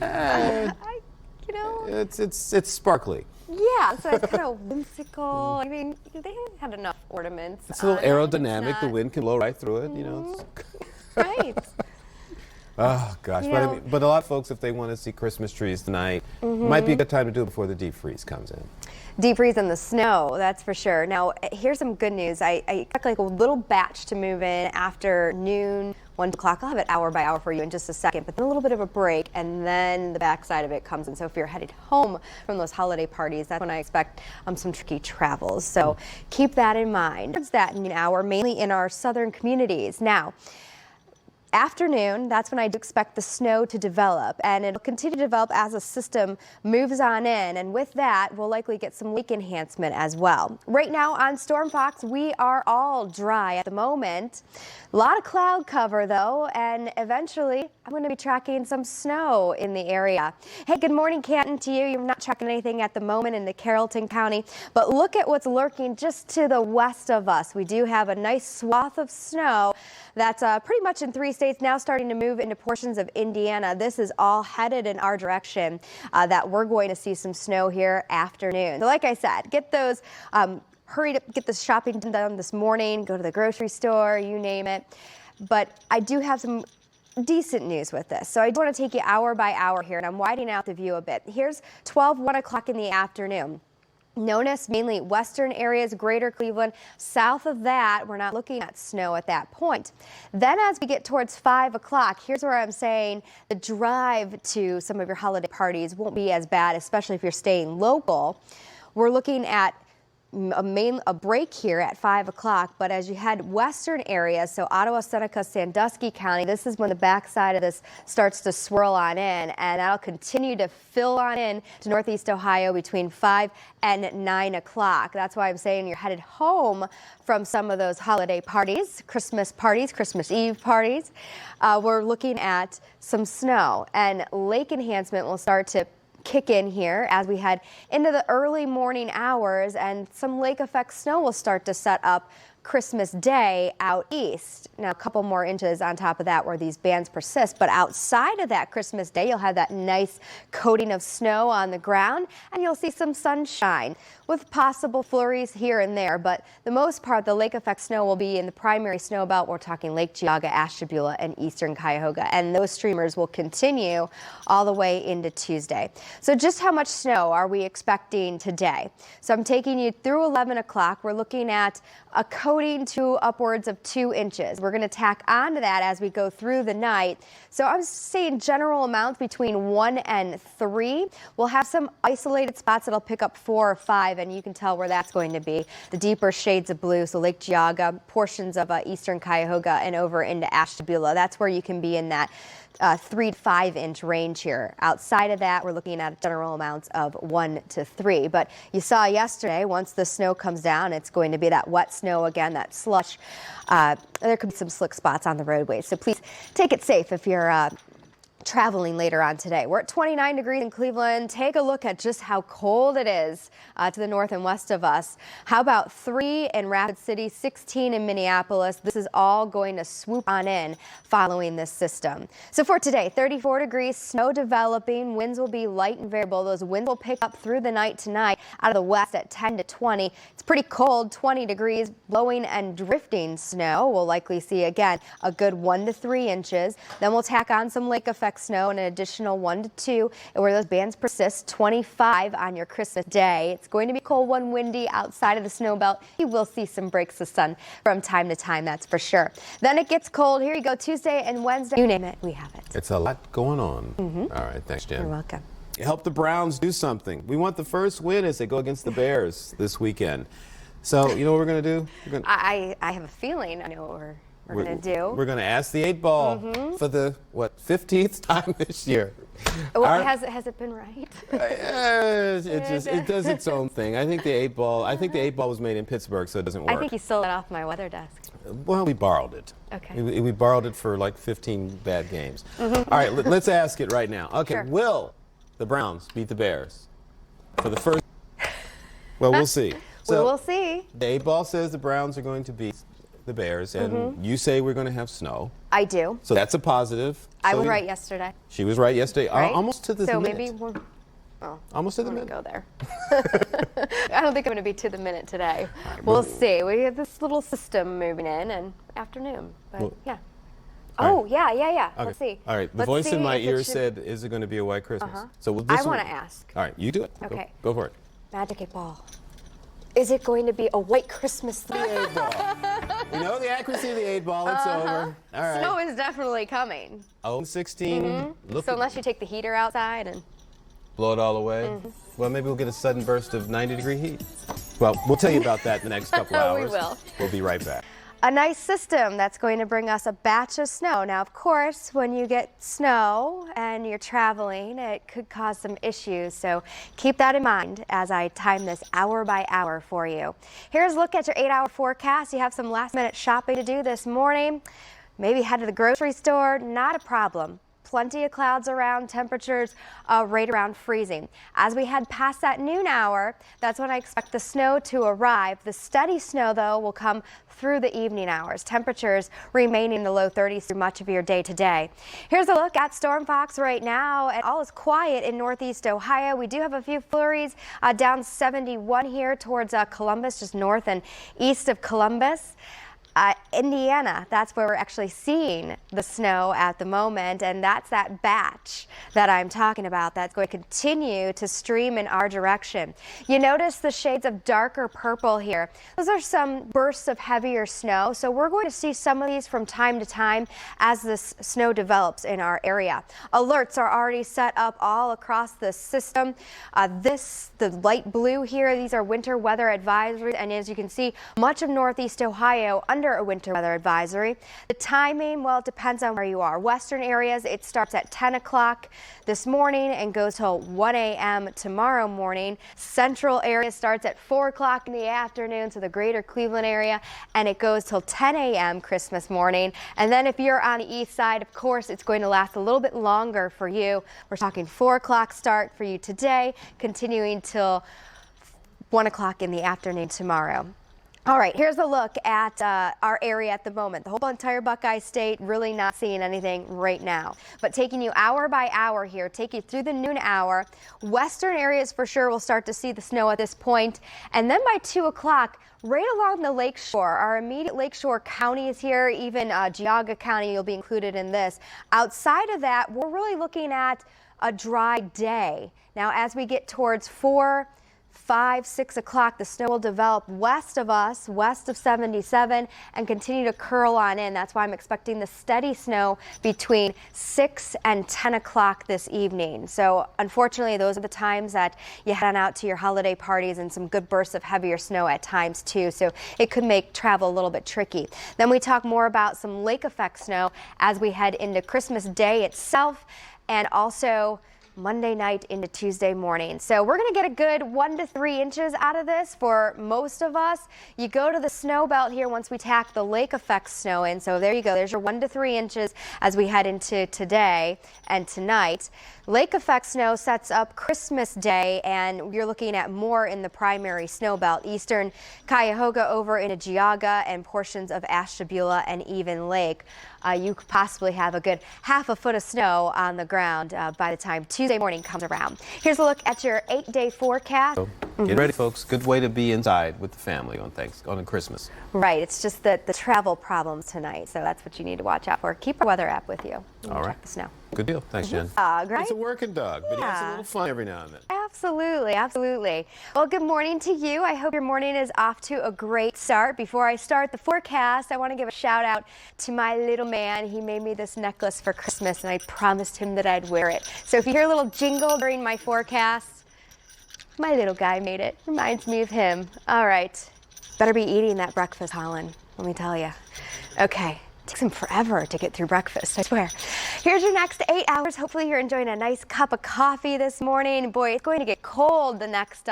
You know, It's sparkly. yeah, so it's kind of whimsical. I mean, they had enough ornaments. It's a little on it. It's aerodynamic. not- The wind can blow right through it. You know. Right. Oh gosh, You but know- I mean, but a lot of folks, if they want to see Christmas trees tonight, might be a good time to do it before the deep freeze comes in. Deep freeze in the snow, that's for sure. Now, here's some good news. I expect like a little batch to move in after noon, 1 o'clock. I'll have it hour by hour for you in just a second, but then a little bit of a break, and then the backside of it comes in. So if you're headed home from those holiday parties, that's when I expect some tricky travels. So keep that in mind. Towards that in an hour, mainly in our southern communities. Now, afternoon, that's when I do expect the snow to develop, and it'll continue to develop as the system moves on in, and with that we'll likely get some lake enhancement as well. Right now on Storm Fox, we are all dry at the moment. A lot of cloud cover though, and eventually I'm going to be tracking some snow in the area. Hey, good morning Canton to you. You're not tracking anything at the moment into Carrollton County, but look at what's lurking just to the west of us. We do have a nice swath of snow that's pretty much in 3 states now, starting to move into portions of Indiana. This is all headed in our direction, that we're going to see some snow here afternoon. So like I said, get those hurry to get the shopping done this morning, go to the grocery store, you name it. But I do have some decent news with this. So I do want to take you hour by hour here, and I'm widening out the view a bit. Here's 1 o'clock in the afternoon. Notice mainly western areas, greater Cleveland. South of that, we're not looking at snow at that point. Then as we get towards 5 o'clock, here's where I'm saying the drive to some of your holiday parties won't be as bad, especially if you're staying local. We're looking at a break here at 5 o'clock, but as you head western areas, so Ottawa, Seneca, Sandusky County, this is when the backside of this starts to swirl on in, and that'll continue to fill on in to northeast Ohio between 5 and 9 o'clock. That's why I'm saying you're headed home from some of those holiday parties, Christmas Eve parties. We're looking at some snow, and lake enhancement will start to kick in here as we head into the early morning hours, and some lake effect snow will start to set up Christmas Day out east. Now a couple more inches on top of that where these bands persist, but outside of that Christmas Day you'll have that nice coating of snow on the ground, and you'll see some sunshine with possible flurries here and there, but the most part the lake effect snow will be in the primary snow belt. We're talking Lake Geauga, Ashtabula, and eastern Cuyahoga, and those streamers will continue all the way into Tuesday. So just how much snow are we expecting today? So I'm taking you through 11 o'clock. We're looking at a coating to upwards of 2 inches. We're going to tack onto that as we go through the night. So I'm saying general amounts between 1 and 3. We'll have some isolated spots that'll pick up 4 or 5, and you can tell where that's going to be. The deeper shades of blue, so Lake Geauga, portions of eastern Cuyahoga, and over into Ashtabula. That's where you can be in that 3 to 5 inch range here. Outside of that, we're looking at general amounts of 1 to 3. But you saw yesterday, once the snow comes down, it's going to be that wet snow again, that slush. There could be some slick spots on the roadways. So please take it safe if you're traveling later on today. We're at 29 degrees in Cleveland. Take a look at just how cold it is to the north and west of us. How about 3 in Rapid City, 16 in Minneapolis? This is all going to swoop on in following this system. So for today, 34 degrees, snow developing, winds will be light and variable. Those winds will pick up through the night tonight out of the west at 10 to 20. It's pretty cold, 20 degrees, blowing and drifting snow. We'll likely see again a good 1 to 3 inches. Then we'll tack on some lake effect snow and an additional 1 to 2, and where those bands persist, 25 on your Christmas Day. It's going to be cold, windy outside of the snow belt. You will see some breaks of sun from time to time, that's for sure. Then it gets cold. Here you go, Tuesday and Wednesday. You name it, we have it. It's a lot going on. All right, thanks, Jen. You're welcome. Help the Browns do something. We want the first win as they go against the Bears this weekend. So, you know what we're going to do? I have a feeling I know what we're going to do. We're going to ask the 8 ball for the, 15th time this year. Well, has it been right? It does its own thing. I think the 8 ball was made in Pittsburgh, so it doesn't work. I think you stole it off my weather desk. Well, we borrowed it. Okay. We borrowed it for like 15 bad games. All right, let's ask it right now. Okay, Sure. Will the Browns beat the Bears for the first? Well, we'll see. So we'll see. the 8 ball says the Browns are going to beat the bears, and you say we're going to have snow. I do. So that's a positive. I So was right yesterday. She was right yesterday, Right? almost to the So minute. maybe we're. Oh, Almost to the I'm minute. gonna go there. I don't think I'm gonna be to the minute today. We'll see. We have this little system moving in and afternoon, but Well, yeah. all Oh, yeah. Okay. Let's see. All right. The Let's voice in see my if it ear should- said, "Is it going to be a white Christmas?" So will I this want one- to ask. All right, you do it. Okay. Go for it. Magic 8 Ball. Is it going to be a white Christmas tree? You know the accuracy of the 8 ball. It's over. All right. Snow is definitely coming. 0-16. Look So at- unless you take the heater outside and. blow it all away. Well, maybe we'll get a sudden burst of 90-degree heat. Well, we'll tell you about that in the next couple hours. We will. We'll be right back. A nice system that's going to bring us a batch of snow. Now, of course, when you get snow and you're traveling, it could cause some issues. So keep that in mind as I time this hour by hour for you. Here's a look at your 8-hour forecast. You have some last-minute shopping to do this morning. Maybe head to the grocery store. Not a problem. Plenty of clouds around, temperatures right around freezing. As we head past that noon hour, that's when I expect the snow to arrive. The steady snow, though, will come through the evening hours. Temperatures remaining in the low 30s through much of your day today. Here's a look at Storm Fox right now, and all is quiet in northeast Ohio. We do have a few flurries down 71 here towards Columbus, just north and east of Columbus. Indiana, that's where we're actually seeing the snow at the moment, and that's that batch that I'm talking about that's going to continue to stream in our direction. You notice the shades of darker purple here. Those are some bursts of heavier snow, so we're going to see some of these from time to time as this snow develops in our area. Alerts are already set up all across the system. The light blue here, these are winter weather advisories, and as you can see, much of northeast Ohio under a winter weather advisory. The timing, well, it depends on where you are. Western areas, it starts at 10 o'clock this morning and goes till 1 a.m. tomorrow morning. Central area starts at 4 o'clock in the afternoon, so the greater Cleveland area, and it goes till 10 a.m. Christmas morning. And then if you're on the east side, of course, it's going to last a little bit longer for you. We're talking 4 o'clock start for you today, continuing till 1 o'clock in the afternoon tomorrow. All right, here's a look at our area at the moment. The whole entire Buckeye State, really not seeing anything right now. But taking you hour by hour here, take you through the noon hour. Western areas for sure will start to see the snow at this point. And then by 2 o'clock, right along the lakeshore, our immediate lakeshore counties here, even Geauga County, you'll be included in this. Outside of that, we're really looking at a dry day. Now, as we get towards 4, 5, 6 o'clock, the snow will develop west of us, west of 77, and continue to curl on in. That's why I'm expecting the steady snow between 6 and 10 o'clock this evening. So unfortunately, those are the times that you head on out to your holiday parties, and some good bursts of heavier snow at times too. So it could make travel a little bit tricky. Then we talk more about some lake effect snow as we head into Christmas Day itself, and also Monday night into Tuesday morning. So we're going to get a good 1 to 3 inches out of this for most of us. You go to the snow belt here once we tack the lake effect snow in. So there you go. There's your 1 to 3 inches as we head into today and tonight. Lake effect snow sets up Christmas Day, and you're looking at more in the primary snow belt. Eastern Cuyahoga over into Geauga and portions of Ashtabula and even Lake. You could possibly have a good half a foot of snow on the ground by the time Tuesday morning comes around. Here's a look at your 8-day forecast. So, get ready, folks. Good way to be inside with the family on Christmas. Right, it's just the travel problems tonight, so that's what you need to watch out for. Keep our weather app with you. All right. Check the snow. Good deal. Thanks, Jen. Dog, right? It's a working dog, but he has a Yeah. little fun every now and then. Absolutely, absolutely. Well, good morning to you. I hope your morning is off to a great start. Before I start the forecast, I want to give a shout out to my little man. He made me this necklace for Christmas, and I promised him that I'd wear it. So if you hear a little jingle during my forecast, my little guy made it. Reminds me of him. All right. Better be eating that breakfast, Holland. Let me tell you. Okay. Takes him forever to get through breakfast, I swear. Here's your next 8 hours. Hopefully you're enjoying a nice cup of coffee this morning. Boy, it's going to get cold the next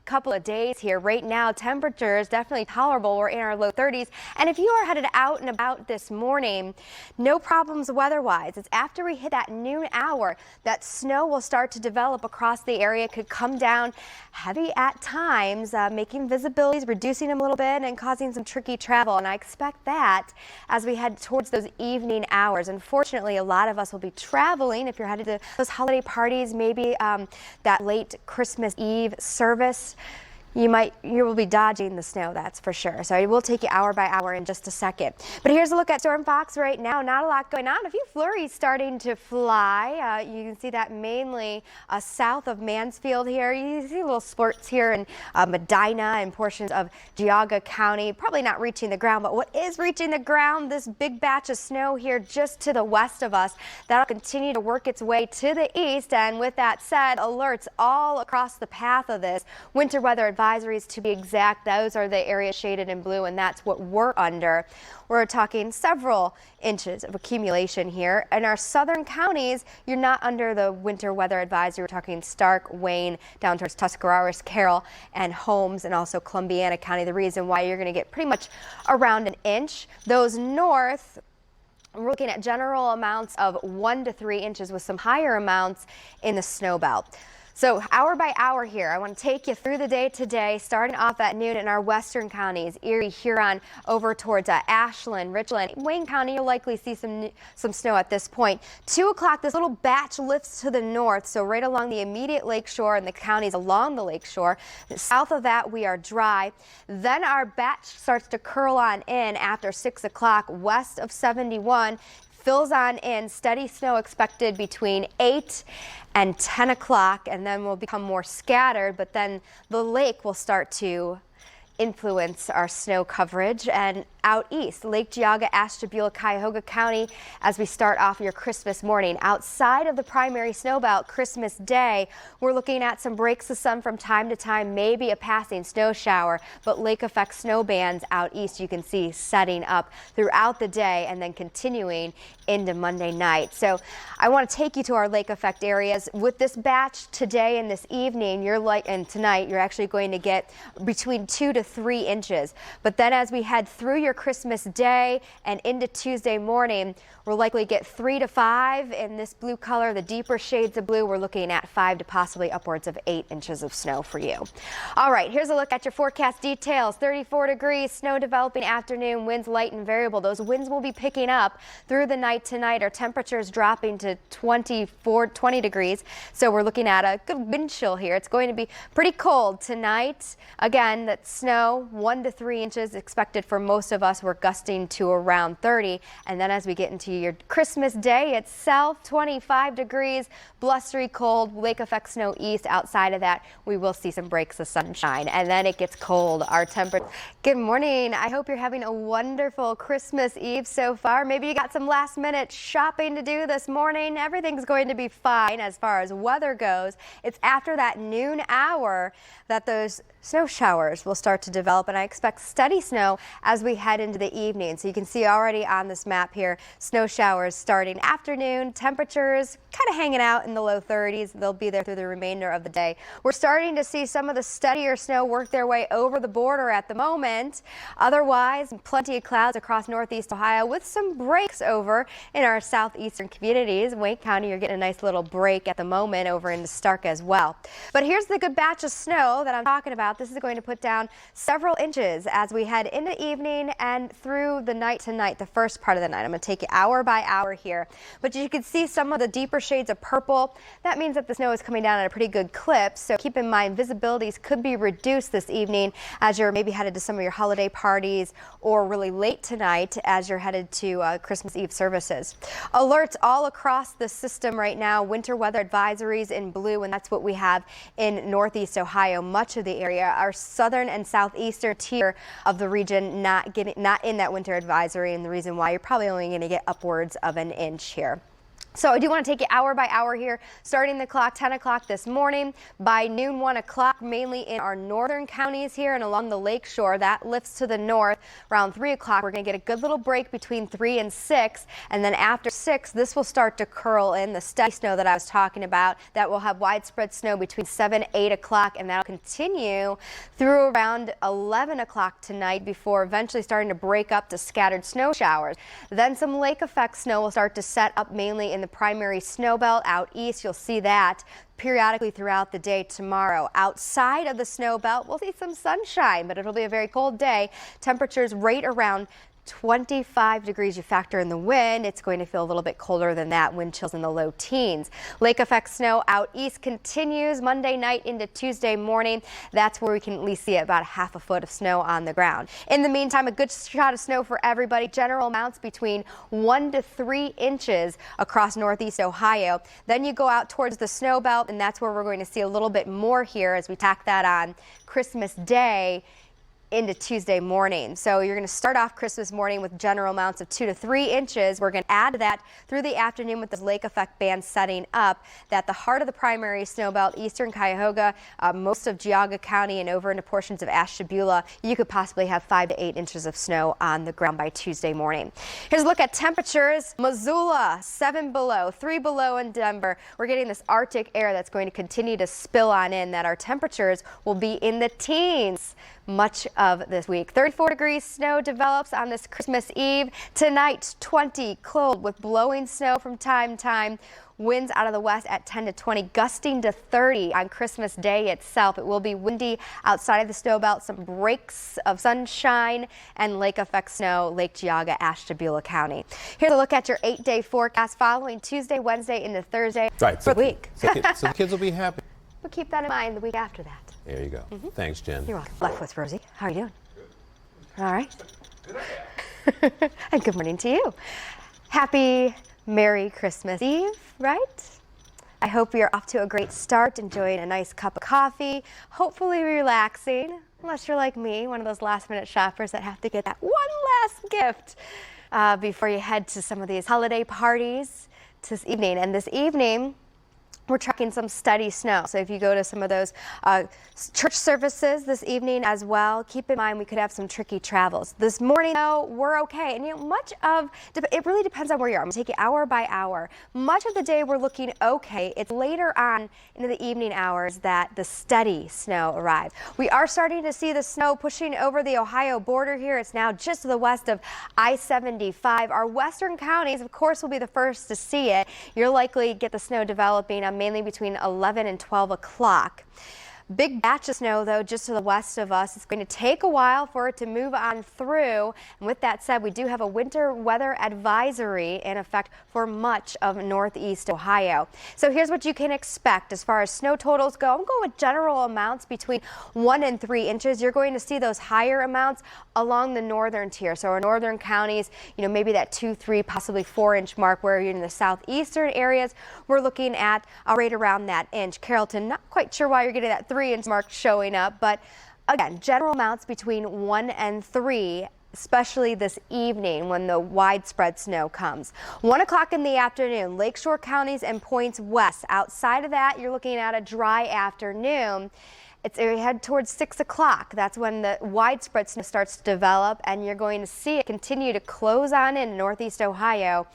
couple of days here. Right now, temperature is definitely tolerable. We're in our low 30s. And if you are headed out and about this morning, no problems weather-wise. It's after we hit that noon hour that snow will start to develop across the area. It could come down heavy at times, making visibilities, reducing them a little bit and causing some tricky travel. And I expect that as we head towards those evening hours. Unfortunately, a lot of us will be traveling if you're headed to those holiday parties, maybe that late Christmas Eve service. You will be dodging the snow, that's for sure. So I will take you hour by hour in just a second. But here's a look at Storm Fox right now. Not a lot going on. A few flurries starting to fly. You can see that mainly south of Mansfield here. You see little spurts here in Medina and portions of Geauga County. Probably not reaching the ground, but what is reaching the ground, this big batch of snow here just to the west of us. That'll continue to work its way to the east. And with that said, alerts all across the path of this. Winter weather advisories to be exact. Those are the areas shaded in blue, and that's what we're under. We're talking several inches of accumulation here. In our southern counties, you're not under the winter weather advisory. We're talking Stark, Wayne, down towards Tuscarawas, Carroll, and Holmes, and also Columbiana County. The reason why you're going to get pretty much around an inch. Those north, we're looking at general amounts of 1 to 3 inches with some higher amounts in the snow belt. So hour by hour here, I want to take you through the day today, starting off at noon in our western counties, Erie, Huron, over towards Ashland, Richland, Wayne County. You'll likely see some snow at this point. 2 o'clock, this little batch lifts to the north, so right along the immediate lakeshore and the counties along the lakeshore. South of that, we are dry. Then our batch starts to curl on in after 6 o'clock west of 71. Fills on in, steady snow expected between 8 and 10 o'clock, and then will become more scattered, but then the lake will start to influence our snow coverage. And out east, Lake Geauga, Ashtabula, Cuyahoga County, as we start off your Christmas morning. Outside of the primary snow belt, Christmas Day, we're looking at some breaks of sun from time to time, maybe a passing snow shower, but lake effect snow bands out east you can see setting up throughout the day and then continuing into Monday night. So I want to take you to our lake effect areas. With this batch today and this evening, and tonight, you're actually going to get between 2 to 3 inches. But then as we head through your Christmas Day and into Tuesday morning, we'll likely get 3 to 5 in this blue color. The deeper shades of blue, we're looking at 5 to possibly upwards of 8 inches of snow for you. All right, here's a look at your forecast details. 34 degrees, snow developing afternoon, winds light and variable. Those winds will be picking up through the night tonight. Our temperatures dropping to 20 degrees. So we're looking at a good wind chill here. It's going to be pretty cold tonight. Again, that snow 1 to 3 inches expected for most of us. We're gusting to around 30. And then as we get into your Christmas Day itself, 25 degrees, blustery cold, lake effect snow east. Outside of that, we will see some breaks of sunshine, and then it gets cold. Our temperature. Good morning. I hope you're having a wonderful Christmas Eve so far. Maybe you got some last minute shopping to do this morning. Everything's going to be fine as far as weather goes. It's after that noon hour that those snow showers will start to develop, and I expect steady snow as we head into the evening. So you can see already on this map here, snow showers starting afternoon, temperatures kind of hanging out in the low 30s. They'll be there through the remainder of the day. We're starting to see some of the steadier snow work their way over the border at the moment. Otherwise, plenty of clouds across northeast Ohio with some breaks over in our southeastern communities. Wayne County, you're getting a nice little break at the moment over into Stark as well. But here's the good batch of snow that I'm talking about. This is going to put down several inches as we head into evening and through the night tonight, the first part of the night. I'm going to take you hour by hour here. But you can see some of the deeper shades of purple. That means that the snow is coming down at a pretty good clip. So keep in mind, visibilities could be reduced this evening as you're maybe headed to some of your holiday parties, or really late tonight as you're headed to Christmas Eve services. Alerts all across the system right now. Winter weather advisories in blue, and that's what we have in northeast Ohio. Much of the area, our southern and southeastern tier of the region, not in that winter advisory, and the reason why you're probably only going to get upwards of an inch here. So I do want to take you hour by hour here, starting the clock 10 o'clock this morning. By noon 1 o'clock, mainly in our northern counties here and along the lake shore. That lifts to the north. Around 3 o'clock, we're going to get a good little break between 3 and 6. And then after 6, this will start to curl in the steady snow that I was talking about. That will have widespread snow between 7 and 8 o'clock, and that'll continue through around 11 o'clock tonight before eventually starting to break up to scattered snow showers. Then some lake effect snow will start to set up mainly in the primary snow belt out east. You'll see that periodically throughout the day tomorrow. Outside of the snow belt, we'll see some sunshine, but it'll be a very cold day. Temperatures right around 25 degrees. You factor in the wind, it's going to feel a little bit colder than that. Wind chills in the low teens. Lake effect snow out east continues Monday night into Tuesday morning. That's where we can at least see about half a foot of snow on the ground. In the meantime, a good shot of snow for everybody. General amounts between 1 to 3 inches across northeast Ohio. Then you go out towards the snow belt, and that's where we're going to see a little bit more here as we tack that on Christmas Day into Tuesday morning. So you're going to start off Christmas morning with general amounts of 2 to 3 inches. We're going to add to that through the afternoon with this lake effect band setting up. That the heart of the primary snow belt, eastern Cuyahoga, most of Geauga County, and over into portions of Ashtabula, you could possibly have 5 to 8 inches of snow on the ground by Tuesday morning. Here's a look at temperatures. Missoula, 7 below, 3 below in Denver. We're getting this Arctic air that's going to continue to spill on in, that our temperatures will be in the teens much of this week. 34 degrees snow develops on this Christmas Eve. Tonight, 20, cold with blowing snow from time to time. Winds out of the west at 10 to 20, gusting to 30 on Christmas Day itself. It will be windy outside of the snow belt. Some breaks of sunshine and lake effect snow, Lake Geauga, Ashtabula County. Here's a look at your 8-day forecast following Tuesday, Wednesday into Thursday for the week. So the kids will be happy. But keep that in mind the week after that. There you go. Thanks, Jen. You're welcome. Left with Rosie. How are you doing? Good. All right. Good. And good morning to you. Happy Merry Christmas Eve, right? I hope you're off to a great start, enjoying a nice cup of coffee, hopefully relaxing, unless you're like me, one of those last-minute shoppers that have to get that one last gift before you head to some of these holiday parties this evening. And this evening, we're tracking some steady snow. So if you go to some of those church services this evening as well, keep in mind we could have some tricky travels. This morning, though, we're okay. And it really depends on where you are. I'm gonna take you hour by hour. Much of the day we're looking okay. It's later on into the evening hours that the steady snow arrives. We are starting to see the snow pushing over the Ohio border here. It's now just to the west of I-75. Our western counties, of course, will be the first to see it. You'll likely get the snow developing mainly between 11 and 12 o'clock. Big batch of snow, though, just to the west of us. It's going to take a while for it to move on through. And with that said, we do have a winter weather advisory in effect for much of northeast Ohio. So here's what you can expect as far as snow totals go. I'm going with general amounts between 1 and 3 inches. You're going to see those higher amounts along the northern tier. So our northern counties, maybe that 2, 3, possibly 4-inch mark. Where you're in the southeastern areas, we're looking at right around that inch. Carrollton, not quite sure why you're getting that 3-inch mark showing up, but again, general amounts between 1 and 3, especially this evening when the widespread snow comes. 1 o'clock in the afternoon, lakeshore counties and points west. Outside of that, you're looking at a dry afternoon. We head towards 6 o'clock. That's when the widespread snow starts to develop, and you're going to see it continue to close on in northeast Ohio.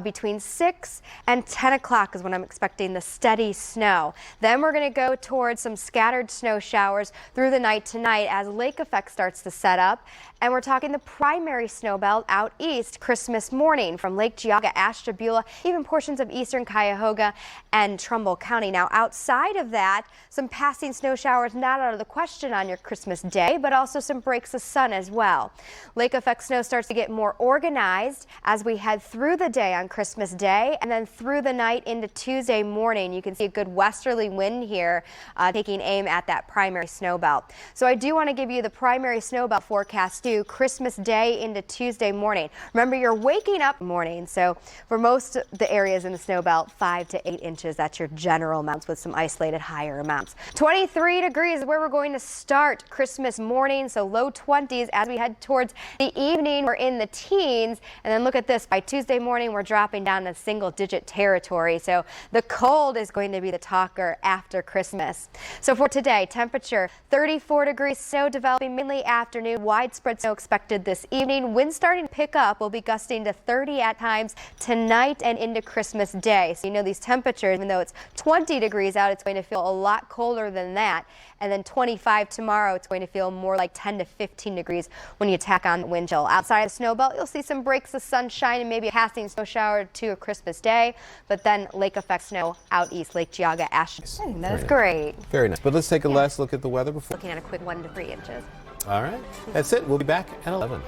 Between 6 and 10 o'clock is when I'm expecting the steady snow. Then we're going to go towards some scattered snow showers through the night tonight as lake effect starts to set up. And we're talking the primary snow belt out east Christmas morning from Lake Geauga, Ashtabula, even portions of eastern Cuyahoga and Trumbull County. Now, outside of that, some passing snow showers not out of the question on your Christmas Day, but also some breaks of sun as well. Lake effect snow starts to get more organized as we head through the day on Christmas Day and then through the night into Tuesday morning. You can see a good westerly wind here taking aim at that primary snow belt. So I do want to give you the primary snow belt forecast too, Christmas Day into Tuesday morning. Remember, you're waking up morning, so for most of the areas in the snow belt, 5 to 8 inches. That's your general amounts with some isolated higher amounts. 23 degrees degrees is where we're going to start Christmas morning, so low 20s. As we head towards the evening, we're in the teens. And then look at this, by Tuesday morning, we're dropping down to single-digit territory. So the cold is going to be the talker after Christmas. So for today, temperature 34 degrees, snow developing mainly afternoon, widespread snow expected this evening. Winds starting to pick up, will be gusting to 30 at times tonight and into Christmas Day. So you know these temperatures, even though it's 20 degrees out, it's going to feel a lot colder than that. And then 25 tomorrow, it's going to feel more like 10 to 15 degrees when you tack on the wind chill. Outside of the snow belt, you'll see some breaks of sunshine and maybe a passing snow shower to a Christmas Day, but then lake effect snow out east, Lake Geauga, Ashland. That's great. Very nice. But let's take a last look at the weather before. Looking at a quick 1 to 3 inches. All right. That's it. We'll be back at 11.